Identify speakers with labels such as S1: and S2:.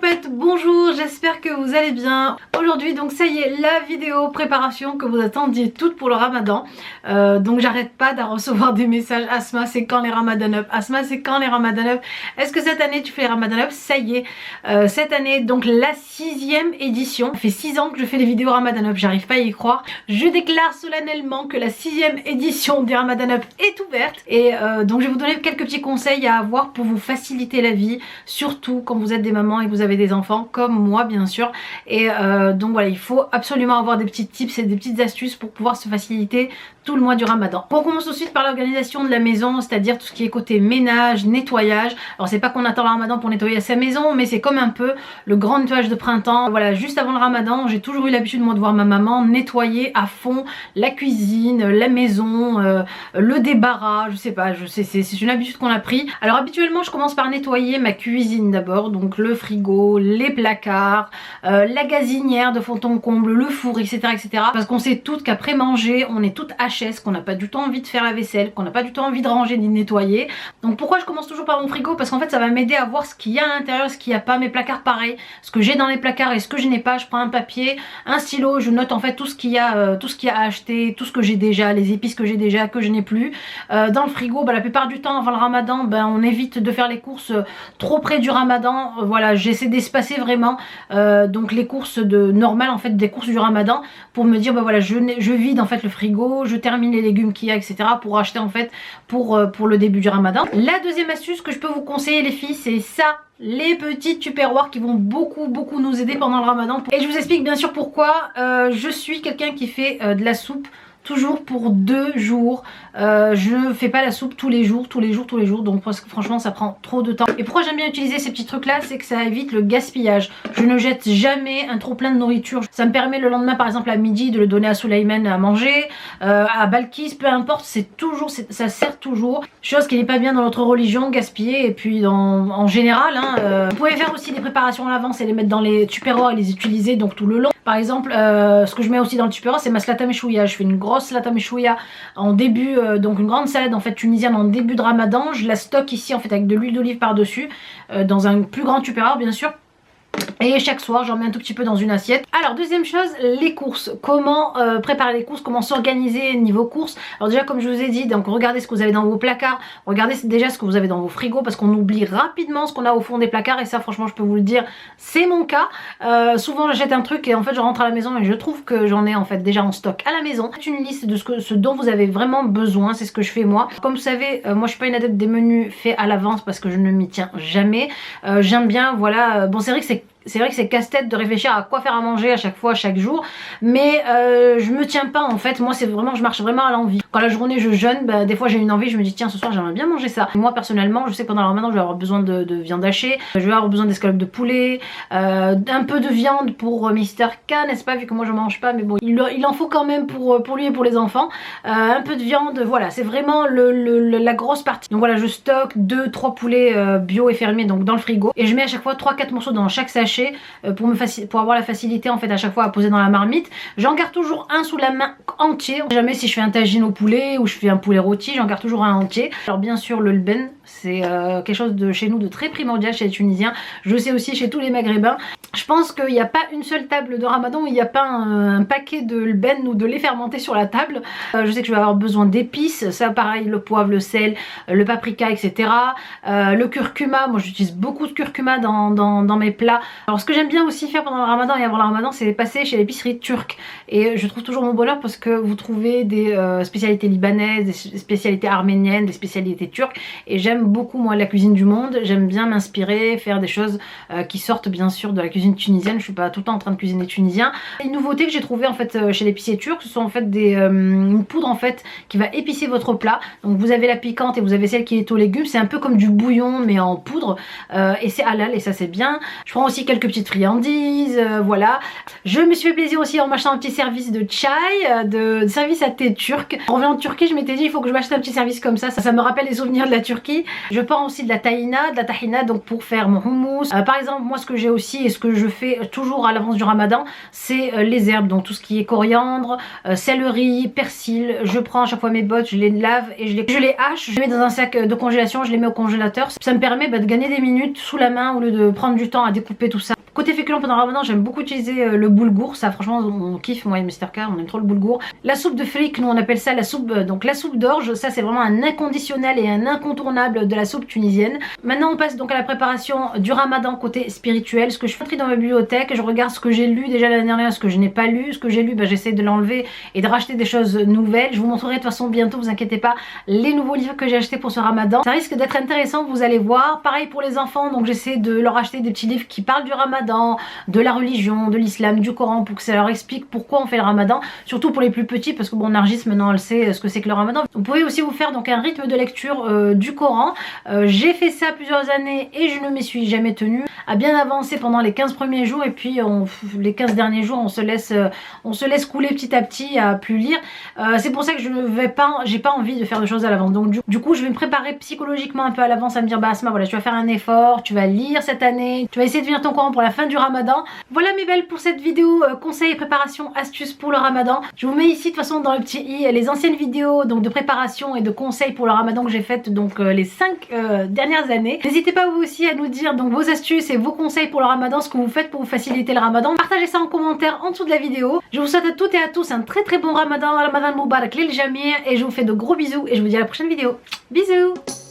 S1: poupettes, bonjour, j'espère que vous allez bien. Aujourd'hui donc ça y est, la vidéo préparation que vous attendiez toutes pour le ramadan. Donc j'arrête pas de recevoir des messages. Asma, c'est quand les ramadan up? Asma, c'est quand les ramadan up? Est-ce que cette année tu fais les ramadan up? Ça y est, cette année donc la 6e édition. Ça fait 6 ans que je fais les vidéos ramadan up, j'arrive pas à y croire. Je déclare solennellement que la 6e édition des ramadan up est ouverte. Et donc je vais vous donner quelques petits conseils à avoir pour vous faciliter la vie, surtout quand vous êtes des mamans et que vous avez des enfants comme moi bien sûr. Et donc voilà, il faut absolument avoir des petits tips et des petites astuces pour pouvoir se faciliter tout le mois du ramadan. On commence tout de suite par l'organisation de la maison, c'est-à-dire tout ce qui est côté ménage, nettoyage. Alors c'est pas qu'on attend le ramadan pour nettoyer sa maison, mais c'est comme un peu le grand nettoyage de printemps. Voilà, juste avant le ramadan, j'ai toujours eu l'habitude moi de voir ma maman nettoyer à fond la cuisine, la maison, le débarras, je sais pas, c'est une habitude qu'on a pris. Alors habituellement je commence par nettoyer ma cuisine d'abord, donc le frigo, les placards, la gazinière de fond en comble, le four, etc. Parce qu'on sait toutes qu'après manger, on est toutes HS, qu'on n'a pas du tout envie de faire la vaisselle, qu'on n'a pas du tout envie de ranger ni de nettoyer. Donc pourquoi je commence toujours par mon frigo? Parce qu'en fait ça va m'aider à voir ce qu'il y a à l'intérieur, ce qu'il n'y a pas. Mes placards pareil, ce que j'ai dans les placards et ce que je n'ai pas. Je prends un papier, un stylo, je note en fait tout ce qu'il y a à acheter, tout ce que j'ai déjà, les épices que j'ai déjà, que je n'ai plus. Dans le frigo, la plupart du temps avant le ramadan, on évite de faire les courses trop près du ramadan. Voilà, j'essaie d'espacer vraiment donc les courses normales en fait, des courses du ramadan, pour me dire voilà, je vide en fait le frigo, je termine les légumes qu'il y a, etc. pour acheter en fait pour le début du ramadan. La deuxième astuce que je peux vous conseiller les filles, c'est ça, les petites tupperwares qui vont beaucoup nous aider pendant le ramadan. Et je vous explique bien sûr pourquoi. Je suis quelqu'un qui fait de la soupe toujours pour 2 jours. Je fais pas la soupe tous les jours, donc parce que franchement ça prend trop de temps. Et pourquoi j'aime bien utiliser ces petits trucs là, c'est que ça évite le gaspillage. Je ne jette jamais un trop plein de nourriture. Ça me permet le lendemain par exemple à midi de le donner à Souleyman à manger, à Balkis, peu importe, c'est toujours, ça sert toujours. Chose qui n'est pas bien dans notre religion, gaspiller. Et puis en général vous pouvez faire aussi des préparations à l'avance et les mettre dans les tupperwares et les utiliser donc tout le long. Par exemple ce que je mets aussi dans le tupperware, c'est ma slata meshouya. Je fais une grosse slata meshouya en début, donc une grande salade en fait tunisienne en début de ramadan. Je la stocke ici en fait avec de l'huile d'olive par dessus, dans un plus grand tupperware bien sûr. Et chaque soir j'en mets un tout petit peu dans une assiette. Alors deuxième chose, les courses. Comment préparer les courses, comment s'organiser niveau courses. Alors déjà comme je vous ai dit, donc regardez ce que vous avez dans vos placards, regardez déjà ce que vous avez dans vos frigos, parce qu'on oublie rapidement ce qu'on a au fond des placards. Et ça franchement je peux vous le dire, c'est mon cas. Souvent j'achète un truc et en fait je rentre à la maison et je trouve que j'en ai en fait déjà en stock à la maison. Faites une liste de ce dont vous avez vraiment besoin, c'est ce que je fais moi. Comme vous savez, moi je suis pas une adepte des menus faits à l'avance parce que je ne m'y tiens jamais. J'aime bien, voilà, bon c'est vrai que c'est casse-tête de réfléchir à quoi faire à manger à chaque fois, chaque jour, mais je me tiens pas en fait. Moi c'est vraiment, je marche vraiment à l'envie. Quand la journée je jeûne, des fois j'ai une envie, je me dis tiens ce soir j'aimerais bien manger ça. Moi personnellement je sais que pendant le ramadan je vais avoir besoin de viande hachée, je vais avoir besoin d'escalope de poulet, d'un peu de viande pour Mister K, n'est-ce pas, vu que moi je mange pas, mais bon il en faut quand même pour lui et pour les enfants. Un peu de viande, voilà, c'est vraiment la grosse partie. Donc voilà, je stocke 2-3 poulets bio et fermiers donc dans le frigo, et je mets à chaque fois 3-4 morceaux dans chaque sachet pour avoir la facilité en fait à chaque fois à poser dans la marmite. J'en garde toujours un sous la main entier. Jamais si je fais un tagine au poulet ou je fais un poulet rôti, j'en garde toujours un entier. Alors bien sûr le lben, c'est quelque chose de chez nous de très primordial chez les Tunisiens. Je sais aussi chez tous les Maghrébins. Je pense qu'il n'y a pas une seule table de ramadan où il n'y a pas un paquet de lben ou de lait fermenté sur la table. Je sais que je vais avoir besoin d'épices, ça pareil, le poivre, le sel, le paprika, etc. Le curcuma, moi j'utilise beaucoup de curcuma dans mes plats. Alors ce que j'aime bien aussi faire pendant le ramadan et avant le ramadan, c'est passer chez l'épicerie turque. Et je trouve toujours mon bonheur parce que vous trouvez des spécialités libanaises, des spécialités arméniennes, des spécialités turques. Et j'aime beaucoup moi la cuisine du monde. J'aime bien m'inspirer, faire des choses qui sortent bien sûr de la cuisine tunisienne. Je suis pas tout le temps en train de cuisiner tunisien. Une nouveauté que j'ai trouvée en fait chez l'épicier turc, ce sont en fait une poudre en fait qui va épicer votre plat. Donc vous avez la piquante et vous avez celle qui est aux légumes. C'est un peu comme du bouillon mais en poudre, et c'est halal et ça c'est bien. Je prends aussi quelques petites friandises, voilà. Je me suis fait plaisir aussi en m'achetant un petit service de chai, de service à thé turc. En revenant de Turquie, je m'étais dit il faut que je m'achète un petit service comme ça. Ça me rappelle les souvenirs de la Turquie. Je prends aussi de la tahina donc pour faire mon houmous. Par exemple, moi ce que j'ai aussi et ce que je fais toujours à l'avance du ramadan, c'est les herbes, donc tout ce qui est coriandre, céleri, persil. Je prends à chaque fois mes bottes, je les lave et je les hache, je les mets dans un sac de congélation, je les mets au congélateur. Ça me permet de gagner des minutes sous la main au lieu de prendre du temps à découper tout ça. Côté féculent pendant le ramadan, j'aime beaucoup utiliser le boulgour, ça franchement on kiffe, moi et Mr K, on aime trop le boulgour. La soupe de fric, nous on appelle ça la soupe, donc la soupe d'orge, ça c'est vraiment un inconditionnel et un incontournable de la soupe tunisienne. Maintenant on passe donc à la préparation du ramadan côté spirituel. Ce que je fais dans ma bibliothèque, je regarde ce que j'ai lu déjà l'année dernière, ce que je n'ai pas lu, ce que j'ai lu, j'essaie de l'enlever et de racheter des choses nouvelles. Je vous montrerai de toute façon bientôt, vous inquiétez pas, les nouveaux livres que j'ai achetés pour ce ramadan. Ça risque d'être intéressant, vous allez voir. Pareil pour les enfants, donc j'essaie de leur acheter des petits livres qui parlent du ramadan, de la religion, de l'islam, du Coran, pour que ça leur explique pourquoi on fait le ramadan, surtout pour les plus petits, parce que bon, Nargis maintenant elle sait ce que c'est que le ramadan. Vous pouvez aussi vous faire donc un rythme de lecture du Coran. J'ai fait ça plusieurs années et je ne m'y suis jamais tenue. À bien avancer pendant les 15 premiers jours et puis les 15 derniers jours on se laisse couler petit à petit à plus lire. C'est pour ça que j'ai pas envie de faire de choses à l'avance. Donc du coup je vais me préparer psychologiquement un peu à l'avance à me dire bah Asma, voilà, tu vas faire un effort, tu vas lire cette année, tu vas essayer de finir ton Coran pour la fin du ramadan. Voilà mes belles pour cette vidéo conseils et préparation astuces pour le ramadan. Je vous mets ici de toute façon dans le petit i les anciennes vidéos donc de préparation et de conseils pour le ramadan que j'ai faites donc les 5 dernières années. N'hésitez pas vous aussi à nous dire donc vos astuces et vos conseils pour le ramadan, ce que vous faites pour vous faciliter le ramadan. Partagez ça en commentaire en dessous de la vidéo. Je vous souhaite à toutes et à tous un très bon ramadan, Ramadan Moubarak Lil Jamir, et je vous fais de gros bisous et je vous dis à la prochaine vidéo. Bisous.